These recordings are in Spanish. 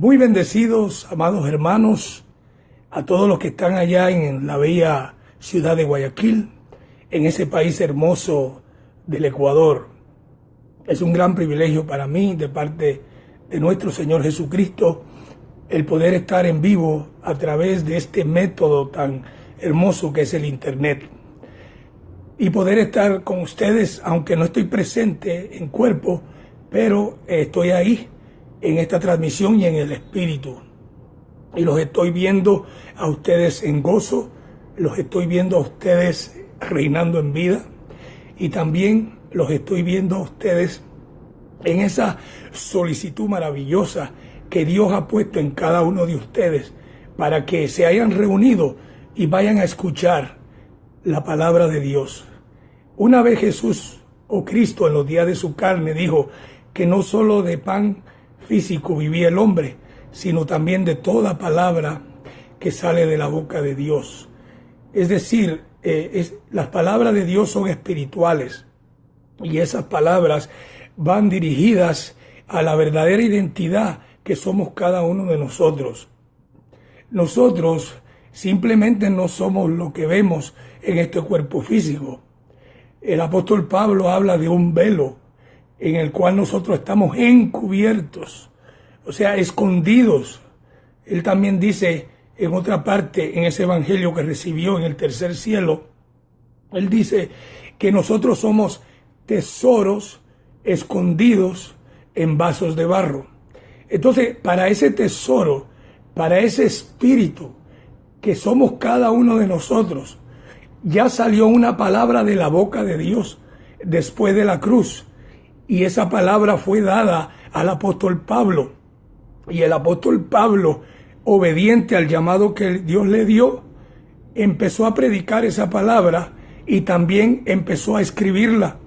Muy bendecidos, amados hermanos, a todos los que están allá en la bella ciudad de Guayaquil, en ese país hermoso del Ecuador. Es un gran privilegio para mí, de parte de nuestro Señor Jesucristo, el poder estar en vivo a través de este método tan hermoso que es el Internet. Y poder estar con ustedes, aunque no estoy presente en cuerpo, pero estoy ahí en esta transmisión y en el espíritu. Y los estoy viendo a ustedes en gozo, los estoy viendo a ustedes reinando en vida, y también los estoy viendo a ustedes en esa solicitud maravillosa que Dios ha puesto en cada uno de ustedes para que se hayan reunido y vayan a escuchar la palabra de Dios. Una vez Jesús o Cristo en los días de su carne dijo que no solo de pan físico vivía el hombre, sino también de toda palabra que sale de la boca de Dios. Es decir, las palabras de Dios son espirituales y esas palabras van dirigidas a la verdadera identidad que somos cada uno de nosotros. Nosotros simplemente no somos lo que vemos en este cuerpo físico. El apóstol Pablo habla de un velo en el cual nosotros estamos encubiertos, o sea, escondidos. Él también dice en otra parte, en ese evangelio que recibió en el tercer cielo, él dice que nosotros somos tesoros escondidos en vasos de barro. Entonces, para ese tesoro, para ese espíritu que somos cada uno de nosotros, ya salió una palabra de la boca de Dios después de la cruz. Y esa palabra fue dada al apóstol Pablo. Y el apóstol Pablo, obediente al llamado que Dios le dio, empezó a predicar esa palabra y también empezó a escribirla.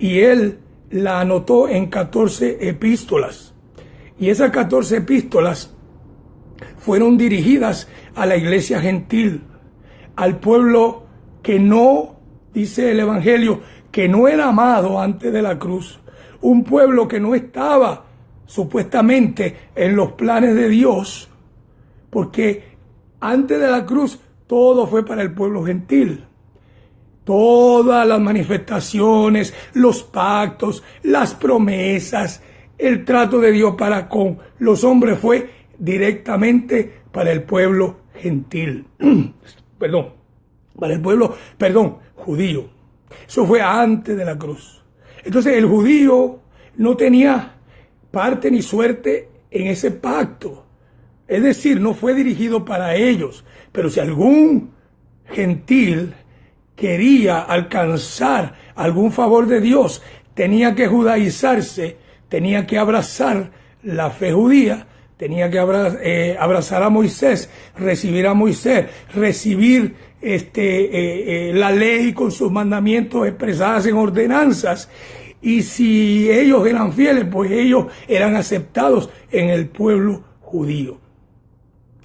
Y él la anotó en 14 epístolas. Y esas 14 epístolas fueron dirigidas a la iglesia gentil, al pueblo que no, dice el evangelio, que no era amado antes de la cruz, un pueblo que no estaba supuestamente en los planes de Dios, porque antes de la cruz todo fue para el pueblo gentil. Todas las manifestaciones, los pactos, las promesas, el trato de Dios para con los hombres fue directamente para el pueblo gentil. Judío. Eso fue antes de la cruz. Entonces el judío no tenía parte ni suerte en ese pacto. Es decir, no fue dirigido para ellos. Pero si algún gentil quería alcanzar algún favor de Dios, tenía que judaizarse, tenía que abrazar la fe judía, tenía que abrazar a Moisés, recibir la ley con sus mandamientos expresadas en ordenanzas. Y si ellos eran fieles, pues ellos eran aceptados en el pueblo judío.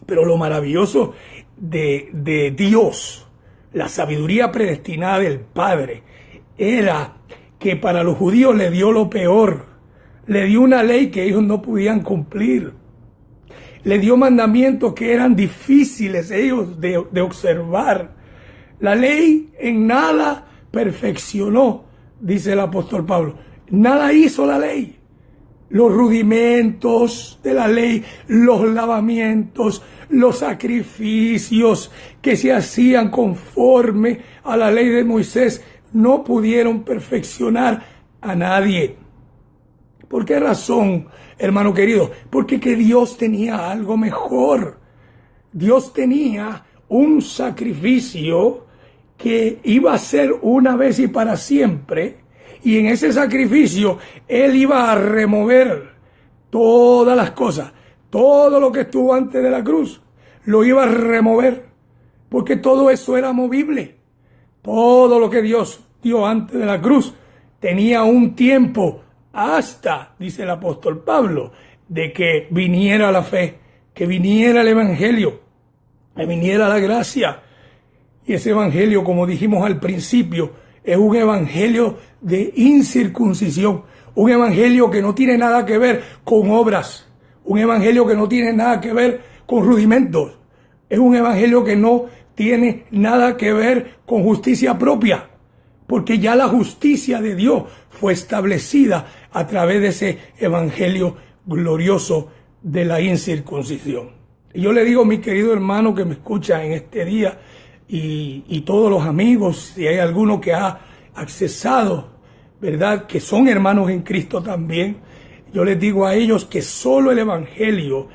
Pero lo maravilloso de Dios, la sabiduría predestinada del Padre, era que para los judíos le dio lo peor. Le dio una ley que ellos no podían cumplir. Le dio mandamientos que eran difíciles ellos de observar. La ley en nada perfeccionó, dice el apóstol Pablo. Nada hizo la ley. Los rudimentos de la ley, los lavamientos, los sacrificios que se hacían conforme a la ley de Moisés no pudieron perfeccionar a nadie. ¿Por qué razón, hermano querido? Porque que Dios tenía algo mejor. Dios tenía un sacrificio que iba a ser una vez y para siempre. Y en ese sacrificio, Él iba a remover todas las cosas. Todo lo que estuvo antes de la cruz, lo iba a remover. Porque todo eso era movible. Todo lo que Dios dio antes de la cruz tenía un tiempo hasta, dice el apóstol Pablo, de que viniera la fe, que viniera el evangelio, que viniera la gracia. Y ese evangelio, como dijimos al principio, es un evangelio de incircuncisión, un evangelio que no tiene nada que ver con obras, Un evangelio que no tiene nada que ver con rudimentos. Es un evangelio que no tiene nada que ver con justicia propia, porque ya la justicia de Dios fue establecida a través de ese evangelio glorioso de la incircuncisión. Y yo le digo, mi querido hermano que me escucha en este día, y todos los amigos, si hay alguno que ha accesado, ¿verdad?, que son hermanos en Cristo también, yo les digo a ellos que solo el evangelio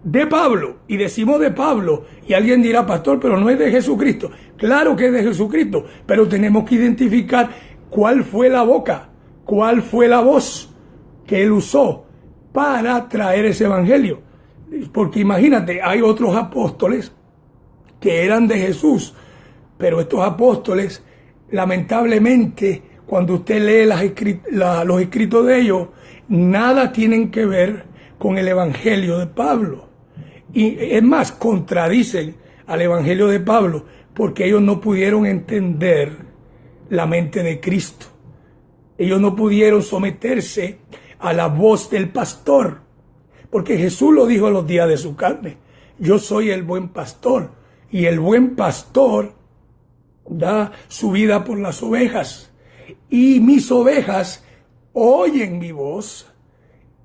de Pablo, y decimos de Pablo, y alguien dirá, pastor, pero no es de Jesucristo. Claro que es de Jesucristo, pero tenemos que identificar cuál fue la boca, cuál fue la voz que él usó para traer ese evangelio. Porque imagínate, hay otros apóstoles que eran de Jesús, pero estos apóstoles, lamentablemente, cuando usted lee los escritos de ellos, nada tienen que ver con el evangelio de Pablo. Y es más, contradicen al evangelio de Pablo, porque ellos no pudieron entender la mente de Cristo. Ellos no pudieron someterse a la voz del pastor, porque Jesús lo dijo en los días de su carne: yo soy el buen pastor, y el buen pastor da su vida por las ovejas, y mis ovejas oyen mi voz,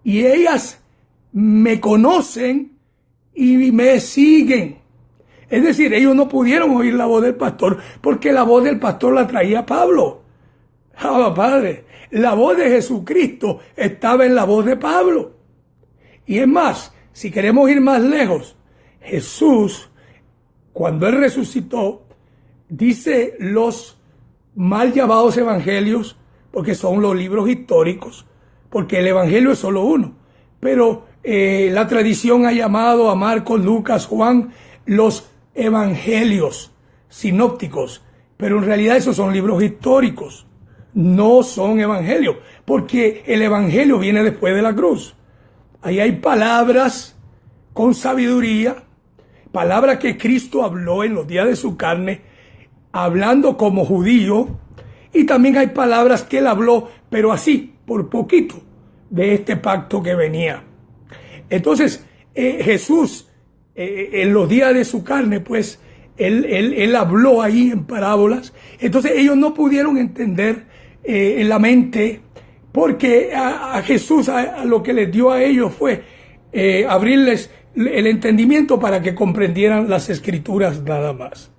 y ellas me conocen y me siguen. Es decir, ellos no pudieron oír la voz del pastor, porque la voz del pastor la traía Pablo. Padre, la voz de Jesucristo estaba en la voz de Pablo. Y es más, si queremos ir más lejos, Jesús, cuando él resucitó, dice los mal llamados evangelios, porque son los libros históricos, porque el evangelio es solo uno, pero la tradición ha llamado a Marcos, Lucas, Juan los evangelios sinópticos, pero en realidad esos son libros históricos, no son evangelios, porque el evangelio viene después de la cruz. Ahí hay palabras con sabiduría, palabras que Cristo habló en los días de su carne, hablando como judío, y también hay palabras que él habló, pero así, por poquito, de este pacto que venía. Entonces, Jesús, en los días de su carne, pues, él habló ahí en parábolas. Entonces, ellos no pudieron entender en la mente, porque a Jesús a lo que les dio a ellos fue abrirles el entendimiento para que comprendieran las escrituras nada más.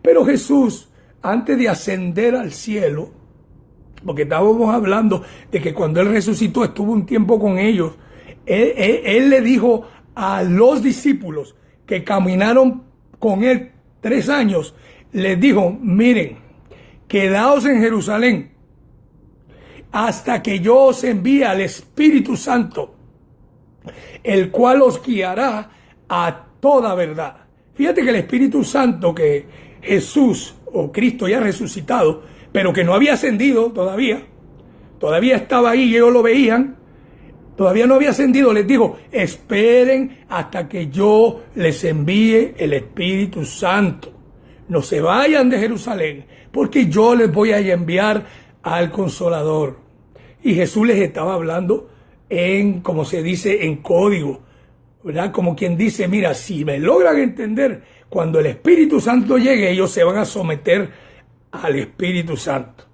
Pero Jesús, antes de ascender al cielo, porque estábamos hablando de que cuando él resucitó estuvo un tiempo con ellos, él le dijo a los discípulos que caminaron con él 3 años, les dijo: miren, quedaos en Jerusalén hasta que yo os envíe al Espíritu Santo, el cual os guiará a toda verdad. Fíjate que el Espíritu Santo que Jesús o Cristo ya resucitado, pero que no había ascendido todavía estaba ahí y ellos lo veían, todavía no había ascendido, les dijo: esperen hasta que yo les envíe el Espíritu Santo. No se vayan de Jerusalén, porque yo les voy a enviar al Consolador. Y Jesús les estaba hablando en, como se dice, en código, ¿verdad? Como quien dice: mira, si me logran entender, cuando el Espíritu Santo llegue, ellos se van a someter al Espíritu Santo.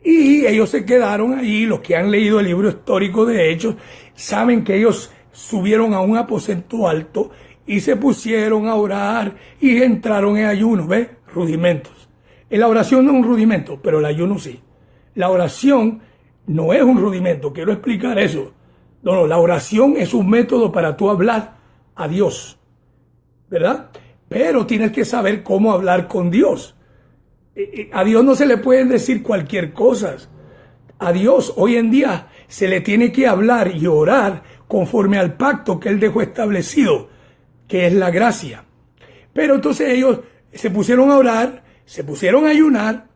Y ellos se quedaron ahí. Los que han leído el libro histórico de Hechos saben que ellos subieron a un aposento alto y se pusieron a orar y entraron en ayuno. ¿Ves? Rudimentos. La oración no es un rudimento, pero el ayuno sí. La oración no es un rudimento, quiero explicar eso. No, la oración es un método para tú hablar a Dios, ¿verdad? Pero tienes que saber cómo hablar con Dios. A Dios no se le pueden decir cualquier cosa. A Dios hoy en día se le tiene que hablar y orar conforme al pacto que Él dejó establecido, que es la gracia. Pero entonces ellos se pusieron a orar, se pusieron a ayunar,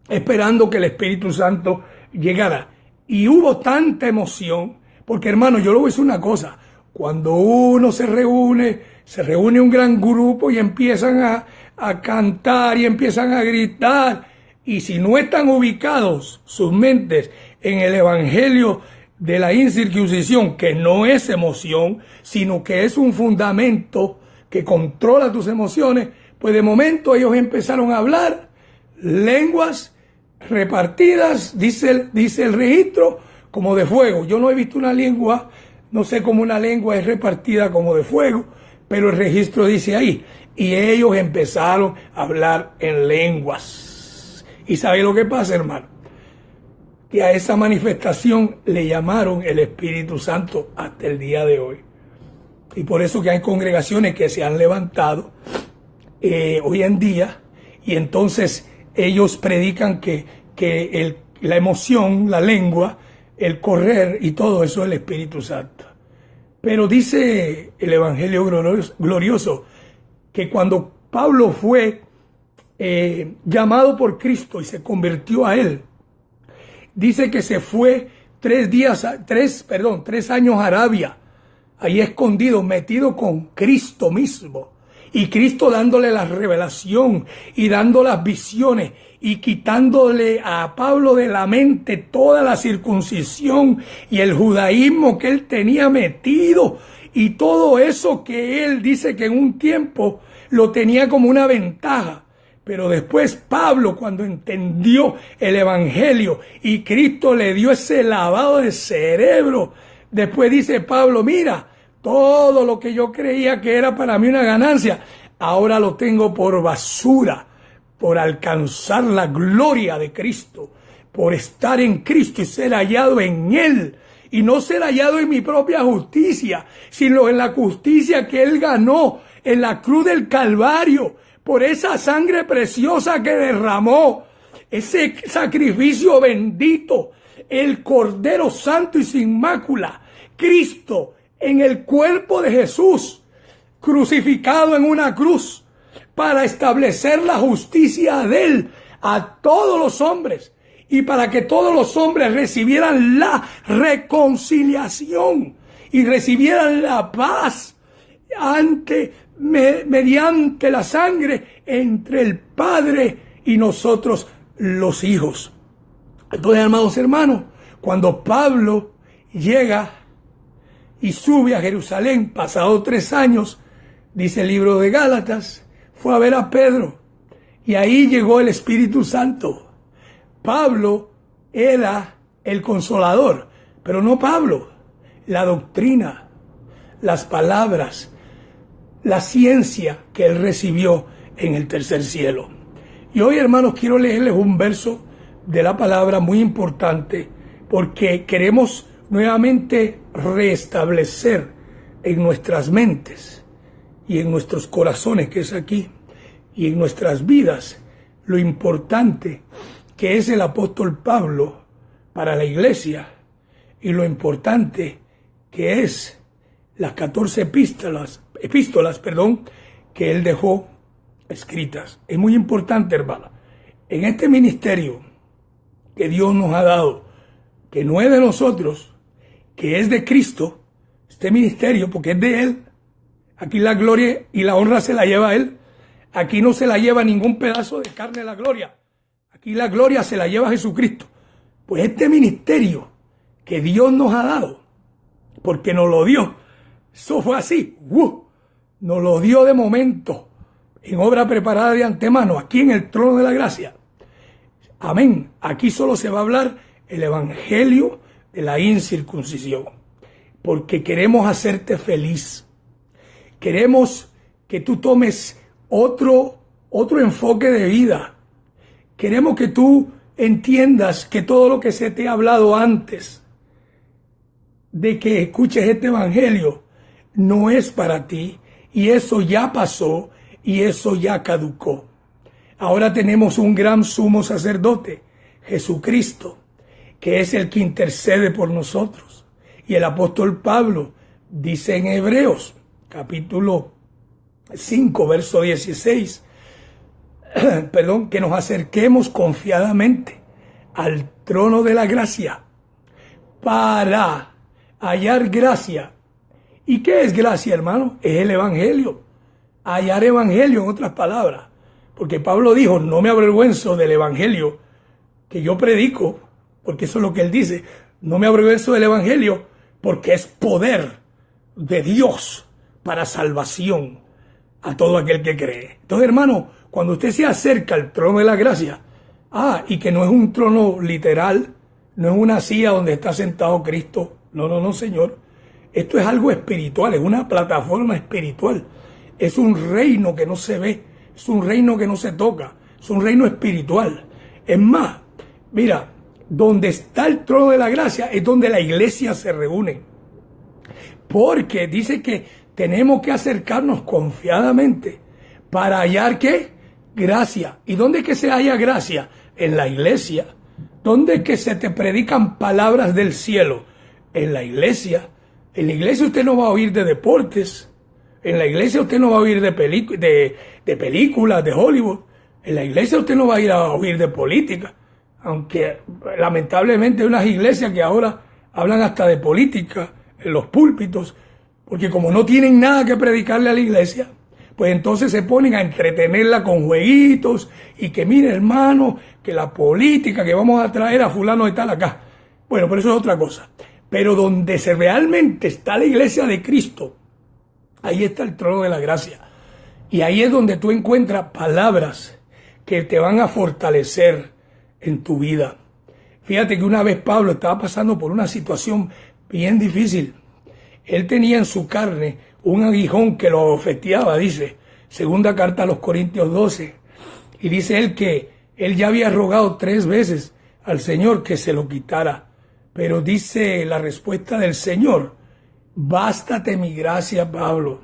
esperando que el Espíritu Santo llegara. Y hubo tanta emoción, porque hermano, yo le voy a decir una cosa: cuando uno se reúne un gran grupo y empiezan a cantar y empiezan a gritar, y si no están ubicados sus mentes en el evangelio de la incircuncisión, que no es emoción, sino que es un fundamento que controla tus emociones, pues de momento ellos empezaron a hablar lenguas repartidas, dice el registro, como de fuego. Yo no he visto una lengua, no sé cómo una lengua es repartida como de fuego, pero el registro dice ahí. Y ellos empezaron a hablar en lenguas. ¿Y sabe lo que pasa, hermano? Que a esa manifestación le llamaron el Espíritu Santo hasta el día de hoy. Y por eso que hay congregaciones que se han levantado hoy en día, y entonces ellos predican que la emoción, la lengua, el correr y todo eso es el Espíritu Santo. Pero dice el Evangelio glorioso que cuando Pablo fue llamado por Cristo y se convirtió a él, dice que se fue 3 años a Arabia, ahí escondido, metido con Cristo mismo. Y Cristo dándole la revelación y dando las visiones y quitándole a Pablo de la mente toda la circuncisión y el judaísmo que él tenía metido. Y todo eso que él dice que en un tiempo lo tenía como una ventaja. Pero después Pablo, cuando entendió el Evangelio y Cristo le dio ese lavado de cerebro, después dice Pablo, mira, todo lo que yo creía que era para mí una ganancia, ahora lo tengo por basura, por alcanzar la gloria de Cristo, por estar en Cristo y ser hallado en Él. Y no ser hallado en mi propia justicia, sino en la justicia que Él ganó en la cruz del Calvario, por esa sangre preciosa que derramó, ese sacrificio bendito, el Cordero Santo y sin mácula, Cristo en el cuerpo de Jesús, crucificado en una cruz, para establecer la justicia de Él a todos los hombres, y para que todos los hombres recibieran la reconciliación y recibieran la paz mediante la sangre entre el Padre y nosotros los hijos. Entonces, amados hermanos, cuando Pablo llega y sube a Jerusalén, pasado 3 años, dice el libro de Gálatas, fue a ver a Pedro y ahí llegó el Espíritu Santo. Pablo era el consolador, pero no Pablo, la doctrina, las palabras, la ciencia que él recibió en el tercer cielo. Y hoy, hermanos, quiero leerles un verso de la palabra muy importante, porque queremos nuevamente restablecer en nuestras mentes y en nuestros corazones, que es aquí, y en nuestras vidas, lo importante que es el apóstol Pablo para la iglesia y lo importante que es las 14 epístolas, que él dejó escritas. Es muy importante, hermano. En este ministerio que Dios nos ha dado, que no es de nosotros, que es de Cristo, este ministerio, porque es de Él, aquí la gloria y la honra se la lleva a Él. Aquí no se la lleva ningún pedazo de carne la gloria. Aquí la gloria se la lleva a Jesucristo. Pues este ministerio que Dios nos ha dado, porque nos lo dio, eso fue así, nos lo dio de momento, en obra preparada de antemano, aquí en el trono de la gracia. Amén. Aquí solo se va a hablar el evangelio de la incircuncisión, porque queremos hacerte feliz. Queremos que tú tomes otro enfoque de vida. Queremos que tú entiendas que todo lo que se te ha hablado antes de que escuches este evangelio no es para ti, y eso ya pasó y eso ya caducó. Ahora tenemos un gran sumo sacerdote, Jesucristo, que es el que intercede por nosotros. Y el apóstol Pablo dice en Hebreos, capítulo 5, verso 16, que nos acerquemos confiadamente al trono de la gracia para hallar gracia. ¿Y qué es gracia, hermano? Es el evangelio. Hallar evangelio, en otras palabras. Porque Pablo dijo, no me avergüenzo del evangelio que yo predico, porque eso es lo que él dice. no me avergüenzo del Evangelio porque es poder de Dios para salvación a todo aquel que cree. Entonces, hermano, cuando usted se acerca al trono de la gracia, y que no es un trono literal, no es una silla donde está sentado Cristo, no, Señor. Esto es algo espiritual, es una plataforma espiritual. Es un reino que no se ve, es un reino que no se toca, es un reino espiritual. Es más, mira, donde está el trono de la gracia es donde la iglesia se reúne. Porque dice que tenemos que acercarnos confiadamente para hallar, ¿qué? Gracia. ¿Y dónde es que se halla gracia? En la iglesia. ¿Dónde es que se te predican palabras del cielo? En la iglesia. En la iglesia usted no va a oír de deportes. En la iglesia usted no va a oír de películas, de Hollywood. En la iglesia usted no va a ir a oír de política. Aunque lamentablemente hay unas iglesias que ahora hablan hasta de política en los púlpitos. Porque como no tienen nada que predicarle a la iglesia, pues entonces se ponen a entretenerla con jueguitos y que mire, hermano, que la política, que vamos a traer a fulano de tal acá. Bueno, pero eso es otra cosa. Pero donde realmente está la iglesia de Cristo, ahí está el trono de la gracia. Y ahí es donde tú encuentras palabras que te van a fortalecer en tu vida. Fíjate que una vez Pablo estaba pasando por una situación bien difícil. Él tenía en su carne un aguijón que lo ofeteaba, dice, segunda carta a los Corintios 12. Y dice él que él ya había rogado 3 veces al Señor que se lo quitara. Pero dice la respuesta del Señor, bástate mi gracia, Pablo.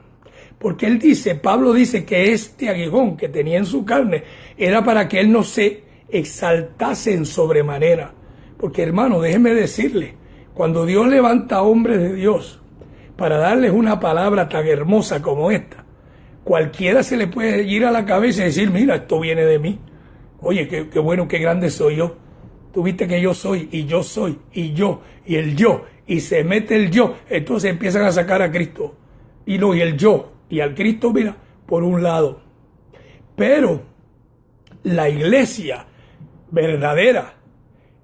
Porque Pablo dice que este aguijón que tenía en su carne era para que él no se exaltase en sobremanera. Porque hermano, déjeme decirle, cuando Dios levanta hombres de Dios para darles una palabra tan hermosa como esta, cualquiera se le puede ir a la cabeza y decir, mira, esto viene de mí. Oye, qué bueno, qué grande soy yo. Tú viste que yo soy, y yo soy, y yo, y el yo, y se mete el yo. Entonces empiezan a sacar a Cristo. Y el yo, y al Cristo, mira, por un lado. Pero la iglesia verdadera,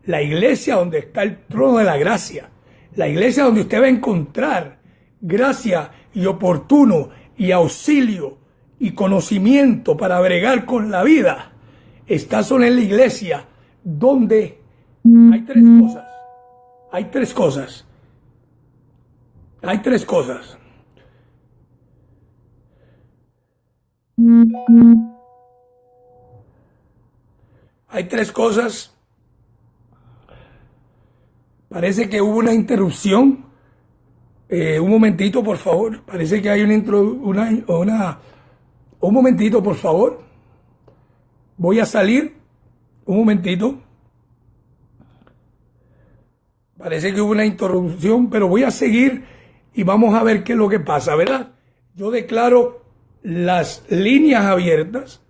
la iglesia donde está el trono de la gracia, la iglesia donde usted va a encontrar gracia y oportuno y auxilio y conocimiento para bregar con la vida, está solo en la iglesia donde hay 3 cosas. Hay 3 cosas. Hay 3 cosas. Hay 3 cosas. Parece que hubo una interrupción. Un momentito, por favor. Parece que hay un momentito, por favor. Voy a salir. Un momentito. Parece que hubo una interrupción, pero voy a seguir y vamos a ver qué es lo que pasa, ¿verdad? Yo declaro las líneas abiertas,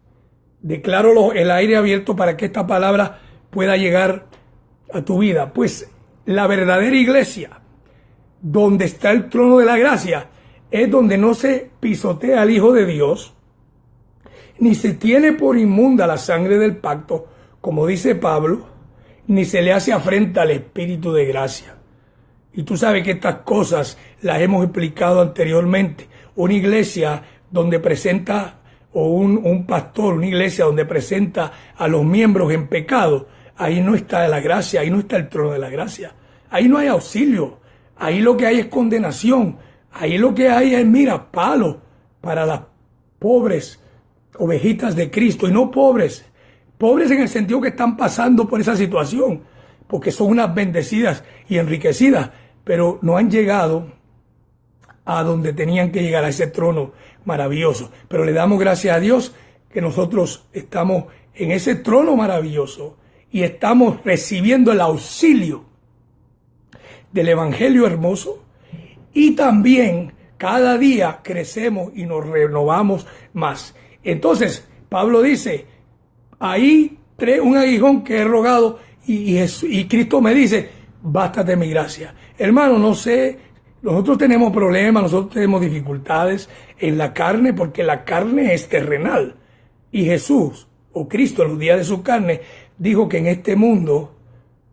declaro el aire abierto para que esta palabra pueda llegar a tu vida. Pues la verdadera iglesia, donde está el trono de la gracia, es donde no se pisotea al Hijo de Dios, ni se tiene por inmunda la sangre del pacto, como dice Pablo, ni se le hace afrenta al Espíritu de gracia. Y tú sabes que estas cosas las hemos explicado anteriormente. Una iglesia donde presenta, o un pastor, una iglesia donde presenta a los miembros en pecado, ahí no está la gracia, ahí no está el trono de la gracia. Ahí no hay auxilio, ahí lo que hay es condenación, ahí lo que hay es, mira, palo para las pobres ovejitas de Cristo, y no pobres en el sentido que están pasando por esa situación, porque son unas bendecidas y enriquecidas, pero no han llegado a donde tenían que llegar, a ese trono maravilloso. Pero le damos gracias a Dios que nosotros estamos en ese trono maravilloso y estamos recibiendo el auxilio del Evangelio hermoso, y también cada día crecemos y nos renovamos más. Entonces, Pablo dice, ahí un aguijón que he rogado y Cristo me dice, bástate mi gracia. Hermano, no sé, nosotros tenemos problemas, nosotros tenemos dificultades en la carne, porque la carne es terrenal. Y Jesús, o Cristo, en los días de su carne, dijo que en este mundo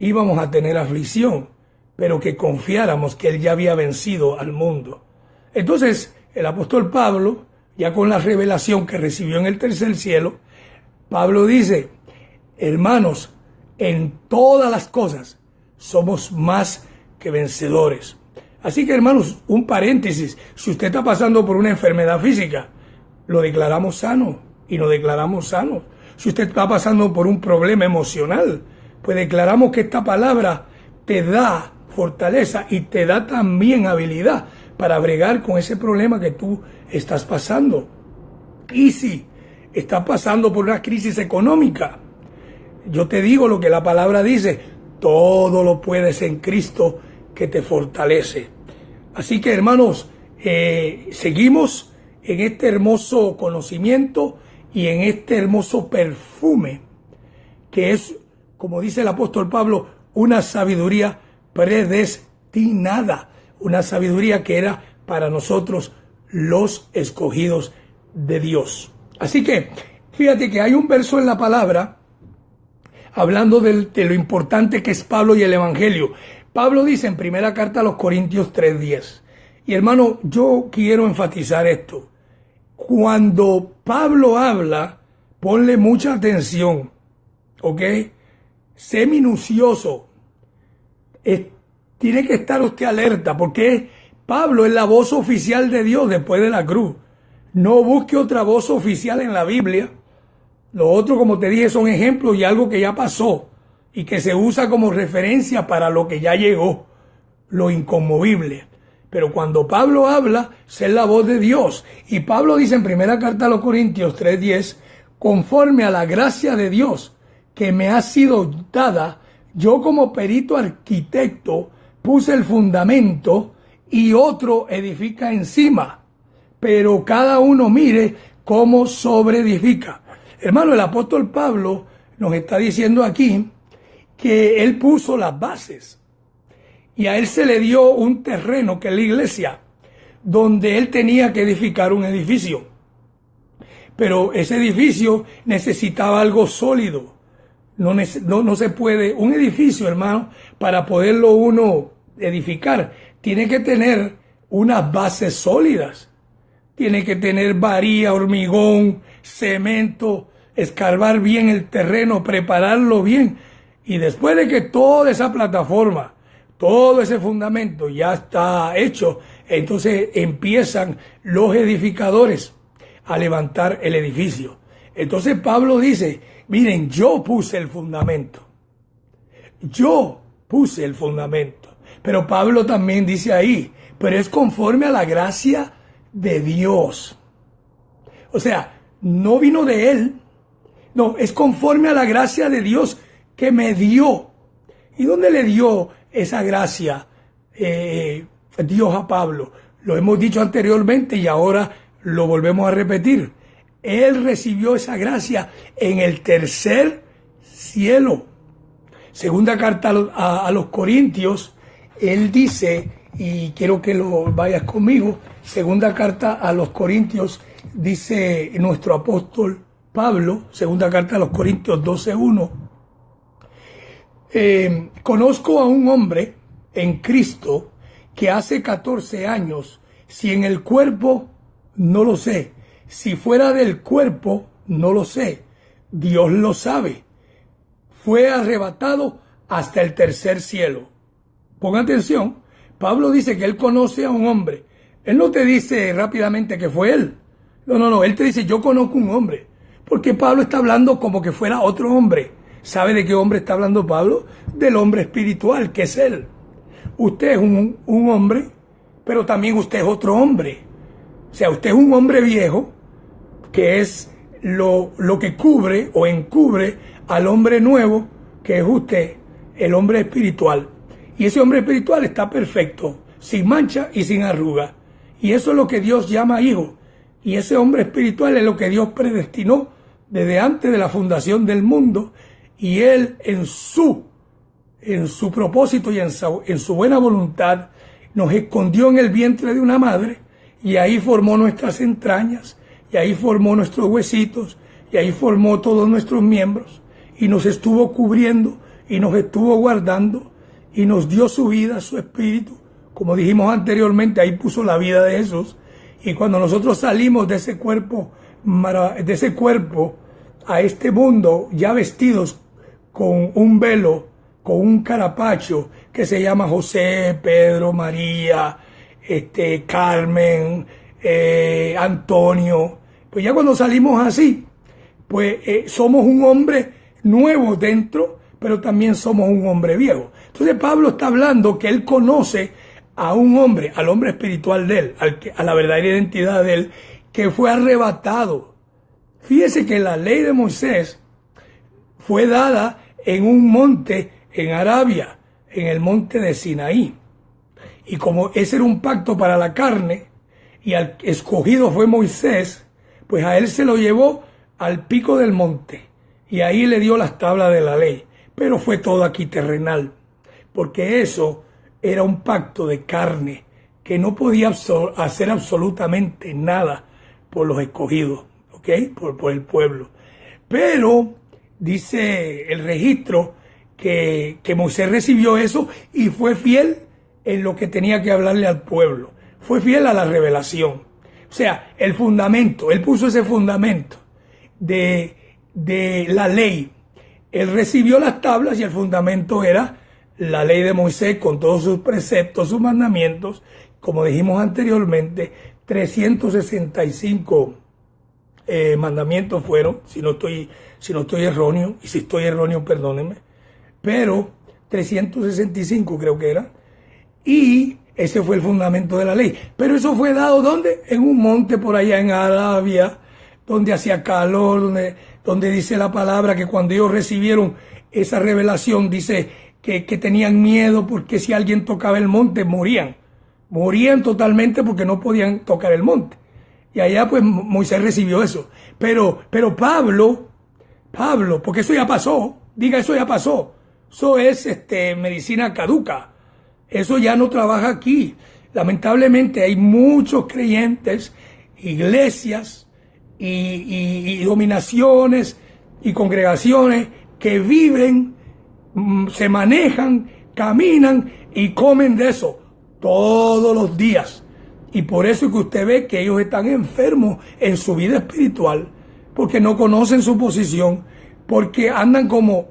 íbamos a tener aflicción. pero que confiáramos que Él ya había vencido al mundo. Entonces, el apóstol Pablo, ya con la revelación que recibió en el tercer cielo, Pablo dice, hermanos, en todas las cosas somos más que vencedores. Así que, hermanos, un paréntesis, si usted está pasando por una enfermedad física, lo declaramos sano y nos declaramos sanos. Si usted está pasando por un problema emocional, pues declaramos que esta palabra te da fortaleza y te da también habilidad para bregar con ese problema que tú estás pasando. Y si estás pasando por una crisis económica, yo te digo lo que la palabra dice, todo lo puedes en Cristo que te fortalece. Así que, hermanos, seguimos en este hermoso conocimiento y en este hermoso perfume que es, como dice el apóstol Pablo, una sabiduría predestinada, una sabiduría que era para nosotros los escogidos de Dios. Así que, fíjate que hay un verso en la palabra hablando de lo importante que es Pablo y el Evangelio. Pablo dice en primera carta a los Corintios 3:10. Y hermano, yo quiero enfatizar esto. Cuando Pablo habla, ponle mucha atención, ¿ok? Sé minucioso. Tiene que estar usted alerta, porque Pablo es la voz oficial de Dios después de la cruz. No busque otra voz oficial en la Biblia. Lo otro, como te dije, son ejemplos y algo que ya pasó y que se usa como referencia para lo que ya llegó, lo inconmovible. Pero cuando Pablo habla, es la voz de Dios. Y Pablo dice en primera carta a los Corintios 3:10, conforme a la gracia de Dios que me ha sido dada, yo como perito arquitecto puse el fundamento y otro edifica encima. Pero cada uno mire cómo sobreedifica. Hermano, el apóstol Pablo nos está diciendo aquí que él puso las bases. Y a él se le dio un terreno, que es la iglesia, donde él tenía que edificar un edificio. Pero ese edificio necesitaba algo sólido. No se puede, un edificio, hermano, para poderlo uno edificar, tiene que tener unas bases sólidas. Tiene que tener varilla, hormigón, cemento, escarbar bien el terreno, prepararlo bien. Y después de que toda esa plataforma, todo ese fundamento ya está hecho, entonces empiezan los edificadores a levantar el edificio. Entonces Pablo dice, miren, yo puse el fundamento. Yo puse el fundamento. Pero Pablo también dice ahí, pero es conforme a la gracia de Dios. O sea, no vino de él. No, es conforme a la gracia de Dios que me dio. ¿Y dónde le dio esa gracia Dios a Pablo? Lo hemos dicho anteriormente y ahora lo volvemos a repetir. Él recibió esa gracia en el tercer cielo. Segunda carta a los Corintios, él dice, y quiero que lo vayas conmigo, segunda carta a los Corintios, dice nuestro apóstol Pablo, segunda carta a los Corintios 12:1, conozco a un hombre en Cristo que hace 14 años, si en el cuerpo, no lo sé, si fuera del cuerpo, no lo sé, Dios lo sabe, fue arrebatado hasta el tercer cielo. Pon atención, Pablo dice que él conoce a un hombre. Él no te dice rápidamente que fue él. No, él te dice, yo conozco un hombre. Porque Pablo está hablando como que fuera otro hombre. ¿Sabe de qué hombre está hablando Pablo? Del hombre espiritual, que es él. Usted es un hombre, pero también usted es otro hombre. O sea, usted es un hombre viejo, que es lo que cubre o encubre al hombre nuevo, que es usted, el hombre espiritual. Y ese hombre espiritual está perfecto, sin mancha y sin arruga. Y eso es lo que Dios llama hijo. Y ese hombre espiritual es lo que Dios predestinó desde antes de la fundación del mundo. Y Él en su propósito y en su buena voluntad nos escondió en el vientre de una madre. Y ahí formó nuestras entrañas. Y ahí formó nuestros huesitos. Y ahí formó todos nuestros miembros. Y nos estuvo cubriendo y nos estuvo guardando. y nos dio su vida, su espíritu. Como dijimos anteriormente, ahí puso la vida de Jesús. Y cuando nosotros salimos de ese cuerpo a este mundo, ya vestidos con un velo, con un carapacho que se llama José, Pedro, María, Carmen, Antonio, pues ya cuando salimos así, pues somos un hombre nuevo dentro, pero también somos un hombre viejo. Entonces Pablo está hablando que él conoce a un hombre, al hombre espiritual de él, a la verdadera identidad de él, que fue arrebatado. Fíjese que la ley de Moisés fue dada en un monte en Arabia, en el monte de Sinaí. Y como ese era un pacto para la carne, y al escogido fue Moisés, pues a él se lo llevó al pico del monte, y ahí le dio las tablas de la ley. Pero fue todo aquí terrenal, porque eso era un pacto de carne, que no podía hacer absolutamente nada por los escogidos, ¿ok? Por el pueblo. Pero dice el registro que Moisés recibió eso y fue fiel en lo que tenía que hablarle al pueblo. Fue fiel a la revelación. O sea, el fundamento, él puso ese fundamento de la ley. Él recibió las tablas y el fundamento era la ley de Moisés con todos sus preceptos, sus mandamientos, como dijimos anteriormente, 365 mandamientos fueron, si no estoy erróneo, y si estoy erróneo, perdónenme, pero 365 creo que era, y ese fue el fundamento de la ley. Pero eso fue dado, ¿dónde? En un monte por allá en Arabia, donde hacía calor, donde dice la palabra que cuando ellos recibieron esa revelación, dice que tenían miedo porque si alguien tocaba el monte, morían totalmente porque no podían tocar el monte. Y allá pues Moisés recibió eso. Pero Pablo, porque eso ya pasó, diga eso ya pasó. Eso es medicina caduca. Eso ya no trabaja aquí. Lamentablemente hay muchos creyentes, iglesias y dominaciones y congregaciones que viven, se manejan, caminan y comen de eso todos los días. Y por eso es que usted ve que ellos están enfermos en su vida espiritual, porque no conocen su posición, porque andan como,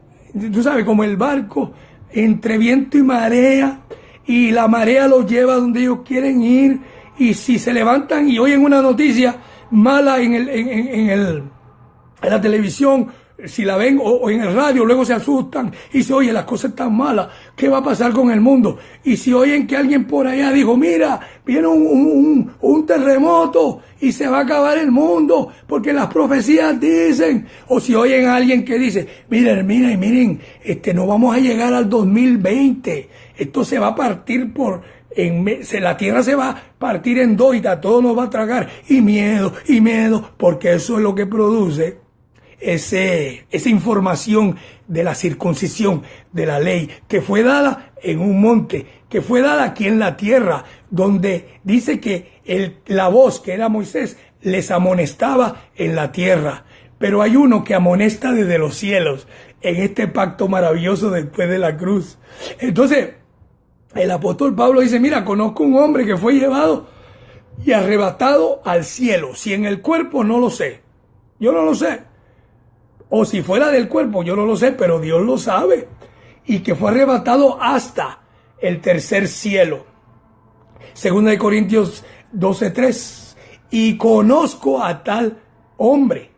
tú sabes, como el barco entre viento y marea, y la marea los lleva donde ellos quieren ir, y si se levantan y oyen una noticia mala en la televisión, si la ven o en el radio, luego se asustan y se oye las cosas están malas, ¿qué va a pasar con el mundo? Y si oyen que alguien por allá dijo, mira, viene un terremoto y se va a acabar el mundo porque las profecías dicen, o si oyen a alguien que dice, miren, no vamos a llegar al 2020, esto se va a partir la tierra se va a partir en dos y todo nos va a tragar, y miedo, porque eso es lo que produce esa información de la circuncisión, de la ley, que fue dada en un monte, que fue dada aquí en la tierra, donde dice que la voz, que era Moisés, les amonestaba en la tierra. Pero hay uno que amonesta desde los cielos, en este pacto maravilloso después de la cruz. Entonces, el apóstol Pablo dice, mira, conozco un hombre que fue llevado y arrebatado al cielo. Si en el cuerpo, no lo sé. Yo no lo sé. O si fuera del cuerpo, yo no lo sé, pero Dios lo sabe. Y que fue arrebatado hasta el tercer cielo. 2 Corintios 12:3. Y conozco a tal hombre.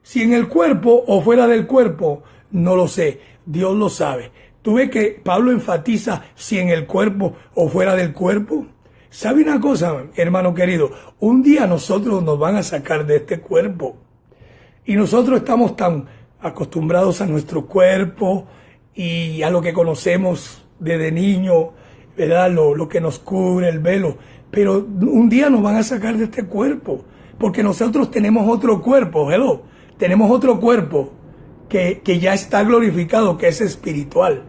Si en el cuerpo o fuera del cuerpo, no lo sé. Dios lo sabe. ¿Tú ves que Pablo enfatiza si en el cuerpo o fuera del cuerpo? ¿Sabe una cosa, hermano querido? Un día nosotros nos van a sacar de este cuerpo. Y nosotros estamos tan acostumbrados a nuestro cuerpo y a lo que conocemos desde niño, ¿verdad? Lo que nos cubre, el velo. Pero un día nos van a sacar de este cuerpo, porque nosotros tenemos otro cuerpo, hello. Tenemos otro cuerpo que ya está glorificado, que es espiritual,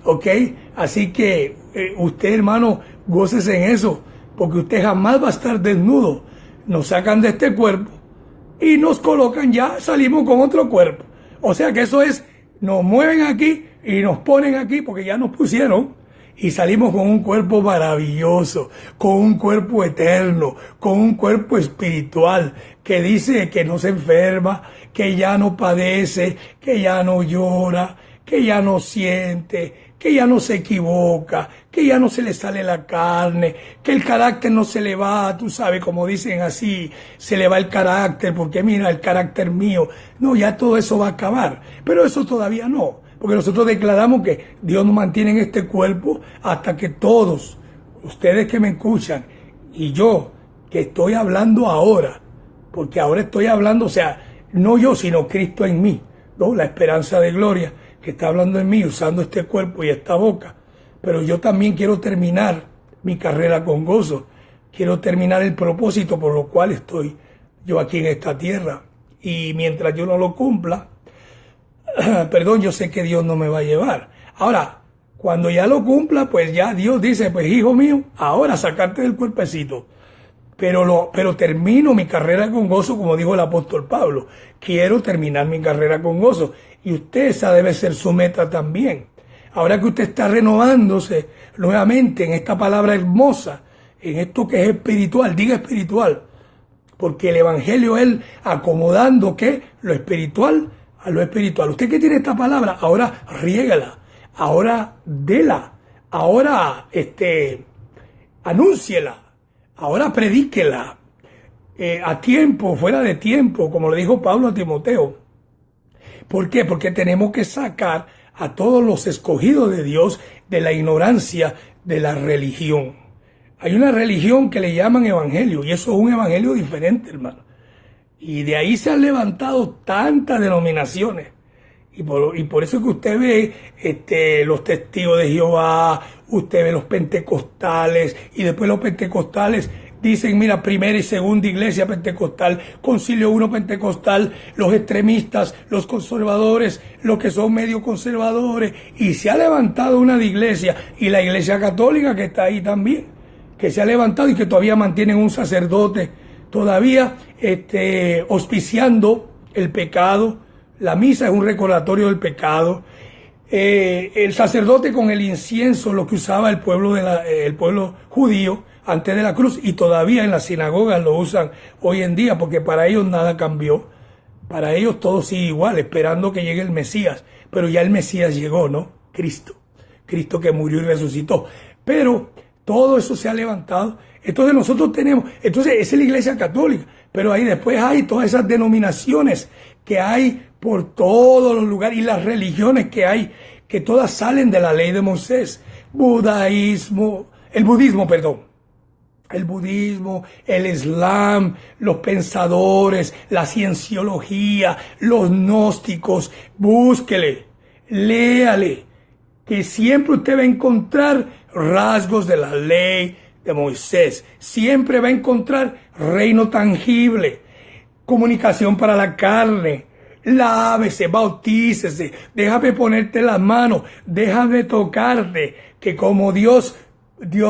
¿ok? Así que usted, hermano, gócese en eso, porque usted jamás va a estar desnudo. Nos sacan de este cuerpo y nos colocan, ya salimos con otro cuerpo. O sea que eso es, nos mueven aquí y nos ponen aquí porque ya nos pusieron Y salimos con un cuerpo maravilloso, con un cuerpo eterno, con un cuerpo espiritual que dice que no se enferma, que ya no padece, que ya no llora, que ya no siente, que ya no se equivoca, que ya no se le sale la carne, que el carácter no se le va, tú sabes, como dicen así, se le va el carácter, porque mira, el carácter mío. No, ya todo eso va a acabar, pero eso todavía no. Porque nosotros declaramos que Dios nos mantiene en este cuerpo hasta que todos, ustedes que me escuchan, y yo, que estoy hablando ahora, porque ahora estoy hablando, o sea, no yo, sino Cristo en mí, ¿no? La esperanza de gloria que está hablando en mí, usando este cuerpo y esta boca. Pero yo también quiero terminar mi carrera con gozo. Quiero terminar el propósito por lo cual estoy yo aquí en esta tierra. Y mientras yo no lo cumpla, perdón, yo sé que Dios no me va a llevar. Ahora, cuando ya lo cumpla, pues ya Dios dice, pues hijo mío, ahora sacarte del cuerpecito. Pero termino mi carrera con gozo, como dijo el apóstol Pablo. Quiero terminar mi carrera con gozo. Y esa debe ser su meta también. Ahora que usted está renovándose nuevamente en esta palabra hermosa, en esto que es espiritual, diga espiritual. Porque el evangelio es acomodando, ¿qué? Lo espiritual a lo espiritual. Usted que tiene esta palabra, ahora riégala, ahora dela, ahora anúnciela, ahora predíquela, a tiempo, fuera de tiempo, como le dijo Pablo a Timoteo. ¿Por qué? Porque tenemos que sacar a todos los escogidos de Dios de la ignorancia de la religión. Hay una religión que le llaman evangelio, y eso es un evangelio diferente, hermano. Y de ahí se han levantado tantas denominaciones. Y por eso que usted ve los testigos de Jehová, usted ve los pentecostales, y después los pentecostales dicen, mira, primera y segunda iglesia pentecostal, concilio 1 pentecostal, los extremistas, los conservadores, los que son medio conservadores, y se ha levantado una de iglesia, y la iglesia católica que está ahí también, que se ha levantado y que todavía mantienen un sacerdote, todavía auspiciando el pecado. La misa es un recordatorio del pecado. El sacerdote con el incienso, lo que usaba el pueblo judío antes de la cruz, y todavía en las sinagogas lo usan hoy en día, porque para ellos nada cambió. Para ellos todo sigue igual, esperando que llegue el Mesías. Pero ya el Mesías llegó, ¿no? Cristo que murió y resucitó. Pero todo eso se ha levantado. Entonces nosotros tenemos, esa es la iglesia católica, pero ahí después hay todas esas denominaciones que hay por todos los lugares, y las religiones que hay, que todas salen de la ley de Moisés. El budismo, el islam, los pensadores, la cienciología, los gnósticos. Búsquele, léale, que siempre usted va a encontrar rasgos de la ley de Moisés. Siempre va a encontrar reino tangible, comunicación para la carne. Lávese, bautícese, déjame ponerte las manos, déjame tocarte, que como Dios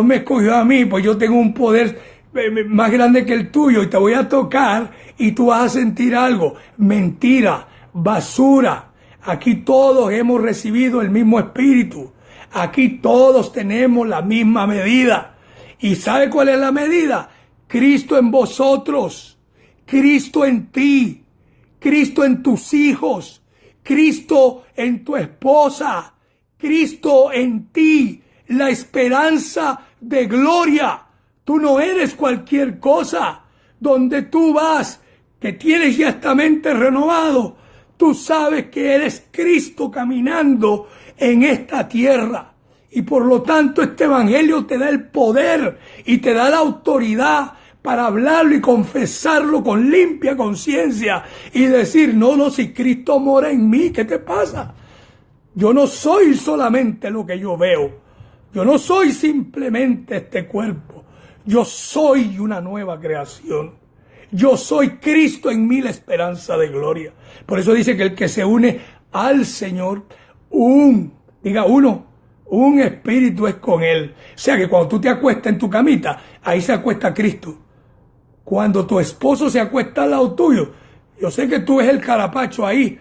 me escogió a mí, pues yo tengo un poder más grande que el tuyo, y te voy a tocar y tú vas a sentir algo. Mentira, basura. Aquí todos hemos recibido el mismo espíritu. Aquí todos tenemos la misma medida. ¿Y sabe cuál es la medida? Cristo en vosotros, Cristo en ti, Cristo en tus hijos, Cristo en tu esposa, Cristo en ti, la esperanza de gloria. Tú no eres cualquier cosa. Donde tú vas, que tienes ya esta mente renovado, tú sabes que eres Cristo caminando en esta tierra. Y por lo tanto este evangelio te da el poder y te da la autoridad para hablarlo y confesarlo con limpia conciencia y decir, no, si Cristo mora en mí, ¿qué te pasa? Yo no soy solamente lo que yo veo. Yo no soy simplemente este cuerpo. Yo soy una nueva creación. Yo soy Cristo en mí, la esperanza de gloria. Por eso dice que el que se une al Señor, un espíritu es con Él. O sea que cuando tú te acuestas en tu camita, ahí se acuesta Cristo. Cuando tu esposo se acuesta al lado tuyo, yo sé que tú ves el carapacho ahí.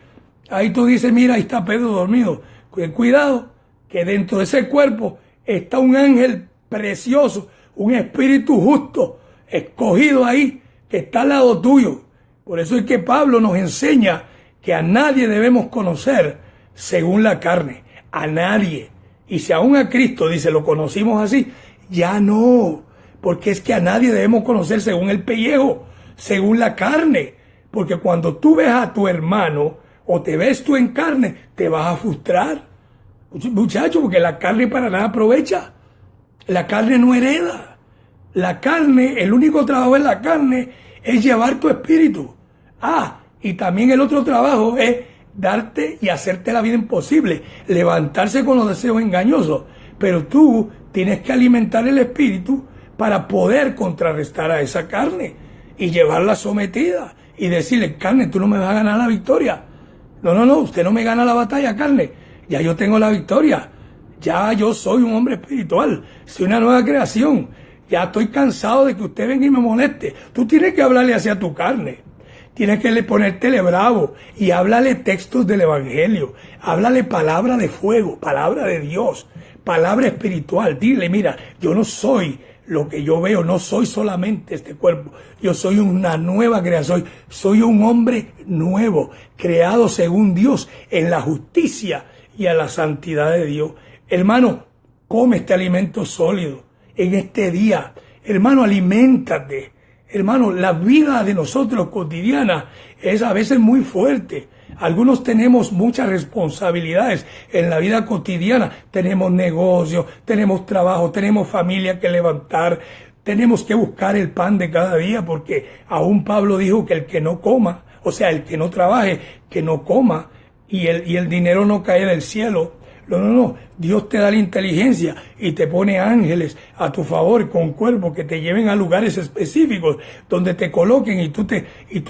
Ahí tú dices, mira, ahí está Pedro dormido. Cuidado, que dentro de ese cuerpo está un ángel precioso, un espíritu justo, escogido ahí, que está al lado tuyo. Por eso es que Pablo nos enseña que a nadie debemos conocer según la carne, a nadie. Y si aún a Cristo, dice, lo conocimos así, ya no, porque es que a nadie debemos conocer según el pellejo, según la carne. Porque cuando tú ves a tu hermano o te ves tú en carne, te vas a frustrar. Muchacho, porque la carne para nada aprovecha. La carne no hereda. La carne, el único trabajo en la carne es llevar tu espíritu. Y también el otro trabajo es darte y hacerte la vida imposible, levantarse con los deseos engañosos. Pero tú tienes que alimentar el espíritu para poder contrarrestar a esa carne y llevarla sometida y decirle, carne, tú no me vas a ganar la victoria. No, usted no me gana la batalla, carne. Ya yo tengo la victoria. Ya yo soy un hombre espiritual. Soy una nueva creación. Ya estoy cansado de que usted venga y me moleste. Tú tienes que hablarle hacia tu carne. Tienes que ponértele bravo y háblale textos del evangelio. Háblale palabra de fuego, palabra de Dios, palabra espiritual. Dile, mira, yo no soy lo que yo veo, no soy solamente este cuerpo. Yo soy una nueva creación. Soy un hombre nuevo, creado según Dios, en la justicia y a la santidad de Dios. Hermano, come este alimento sólido en este día. Hermano, aliméntate. Hermano, la vida de nosotros cotidiana es a veces muy fuerte. Algunos tenemos muchas responsabilidades en la vida cotidiana. Tenemos negocios, tenemos trabajo, tenemos familia que levantar. Tenemos que buscar el pan de cada día porque aún Pablo dijo que el que no coma, o sea, el que no trabaje, que no coma y el dinero no cae del cielo. No. Dios te da la inteligencia y te pone ángeles a tu favor con cuerpos que te lleven a lugares específicos donde te coloquen y tú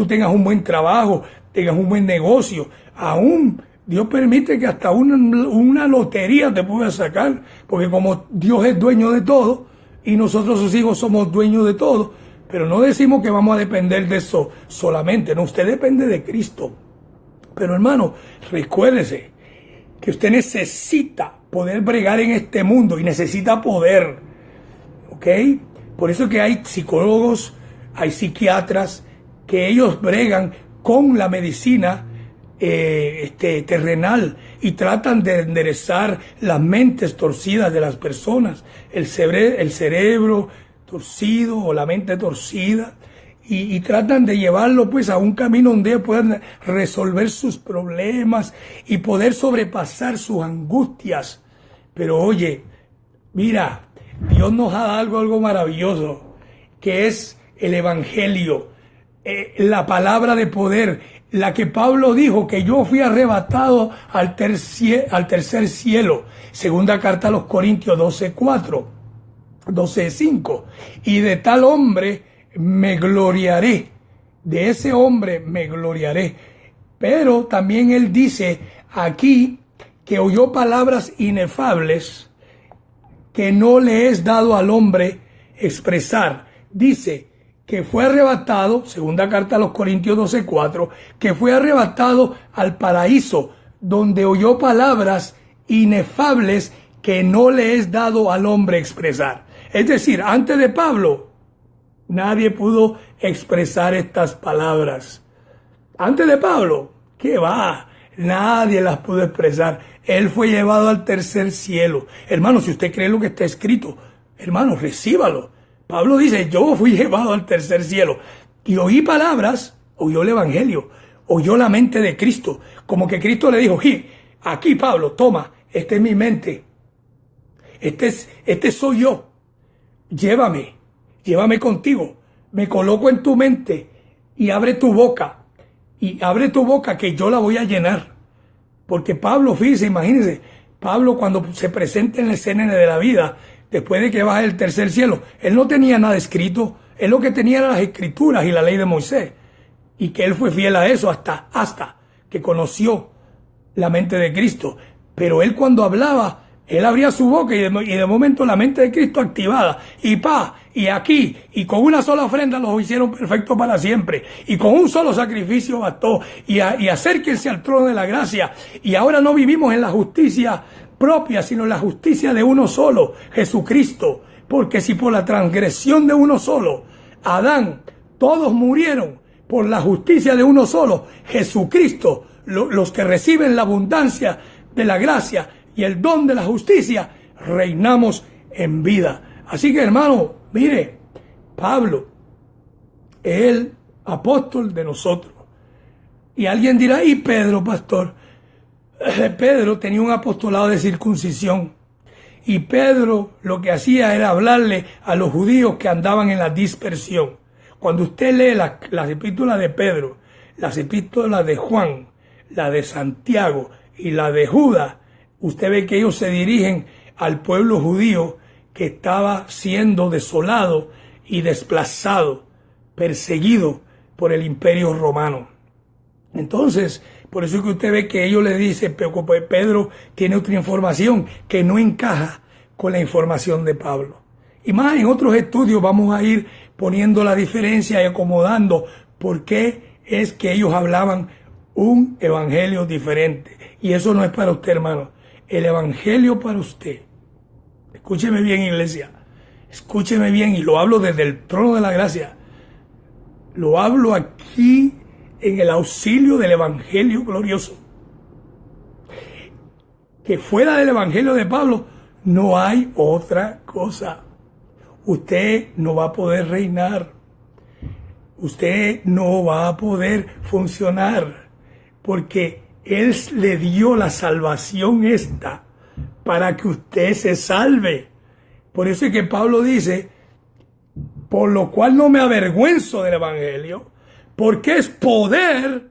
tengas un buen trabajo, tengas un buen negocio. Aún Dios permite que hasta una lotería te pueda sacar, porque como Dios es dueño de todo y nosotros sus hijos somos dueños de todo, pero no decimos que vamos a depender de eso solamente, no, usted depende de Cristo. Pero hermano, recuérdese que usted necesita poder bregar en este mundo y necesita poder, ¿ok? Por eso que hay psicólogos, hay psiquiatras que ellos bregan con la medicina terrenal y tratan de enderezar las mentes torcidas de las personas, el cerebro torcido o la mente torcida. Y tratan de llevarlo pues a un camino donde puedan resolver sus problemas y poder sobrepasar sus angustias. Pero oye, mira, Dios nos ha dado algo maravilloso, que es el evangelio, la palabra de poder, la que Pablo dijo que yo fui arrebatado al tercer cielo. Segunda carta a los Corintios 12:5. Y de tal hombre me gloriaré, de ese hombre me gloriaré. Pero también él dice aquí que oyó palabras inefables que no le es dado al hombre expresar. Dice que fue arrebatado, segunda carta a los Corintios 12:4, que fue arrebatado al paraíso, donde oyó palabras inefables que no le es dado al hombre expresar. Es decir, antes de Pablo, nadie pudo expresar estas palabras. Antes de Pablo, ¿qué va? Nadie las pudo expresar. Él fue llevado al tercer cielo. Hermano, si usted cree lo que está escrito, hermano, recíbalo. Pablo dice, yo fui llevado al tercer cielo. Y oí palabras, oyó el evangelio, oyó la mente de Cristo. Como que Cristo le dijo, aquí Pablo, toma, esta es mi mente. Este soy yo. Llévame contigo, me coloco en tu mente y abre tu boca que yo la voy a llenar. Porque Pablo, fíjese, imagínense, Pablo cuando se presenta en la escena de la vida, después de que baja del tercer cielo, él no tenía nada escrito, él lo que tenía eran las escrituras y la ley de Moisés, y que él fue fiel a eso hasta que conoció la mente de Cristo. Pero él cuando hablaba, él abría su boca y de momento la mente de Cristo activada. Y aquí, y con una sola ofrenda los hicieron perfectos para siempre. Y con un solo sacrificio bastó. Y acérquense al trono de la gracia. Y ahora no vivimos en la justicia propia, sino la justicia de uno solo, Jesucristo. Porque si por la transgresión de uno solo, Adán, todos murieron, por la justicia de uno solo, Jesucristo, los que reciben la abundancia de la gracia y el don de la justicia, reinamos en vida. Así que, hermano, mire, Pablo es el apóstol de nosotros. Y alguien dirá, ¿y Pedro, pastor? Pedro tenía un apostolado de circuncisión. Y Pedro lo que hacía era hablarle a los judíos que andaban en la dispersión. Cuando usted lee las epístolas de Pedro, las epístolas de Juan, la de Santiago y la de Judas, usted ve que ellos se dirigen al pueblo judío que estaba siendo desolado y desplazado, perseguido por el imperio romano. Entonces, por eso es que usted ve que ellos le dicen, pero Pedro tiene otra información que no encaja con la información de Pablo. Y más en otros estudios vamos a ir poniendo la diferencia y acomodando por qué es que ellos hablaban un evangelio diferente. Y eso no es para usted, hermano. El evangelio para usted. Escúcheme bien, iglesia. Escúcheme bien, y lo hablo desde el trono de la gracia. Lo hablo aquí en el auxilio del evangelio glorioso. Que fuera del evangelio de Pablo no hay otra cosa. Usted no va a poder reinar. Usted no va a poder funcionar. Porque Él le dio la salvación esta para que usted se salve. Por eso es que Pablo dice, por lo cual no me avergüenzo del evangelio, porque es poder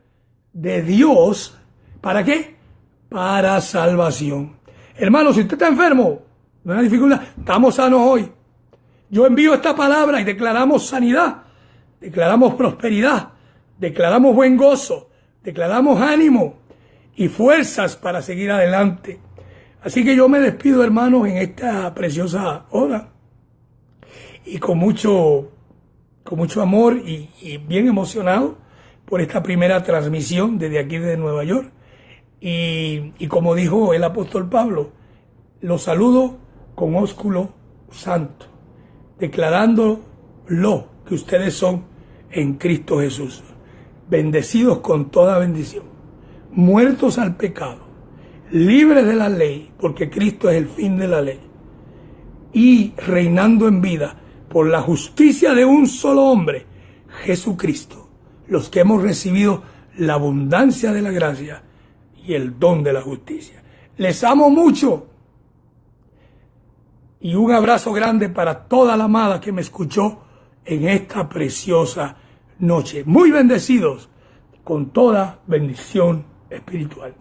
de Dios. ¿Para qué? Para salvación. Hermano, si usted está enfermo, no hay dificultad, estamos sanos hoy. Yo envío esta palabra y declaramos sanidad, declaramos prosperidad, declaramos buen gozo, declaramos ánimo y fuerzas para seguir adelante. Así que yo me despido, hermanos, en esta preciosa hora y con mucho amor y bien emocionado por esta primera transmisión desde aquí de Nueva York. Y como dijo el apóstol Pablo, los saludo con ósculo santo, declarando lo que ustedes son en Cristo Jesús, bendecidos con toda bendición, muertos al pecado, libres de la ley, porque Cristo es el fin de la ley, y reinando en vida por la justicia de un solo hombre, Jesucristo, los que hemos recibido la abundancia de la gracia y el don de la justicia. Les amo mucho y un abrazo grande para toda la amada que me escuchó en esta preciosa noche. Muy bendecidos con toda bendición espiritual.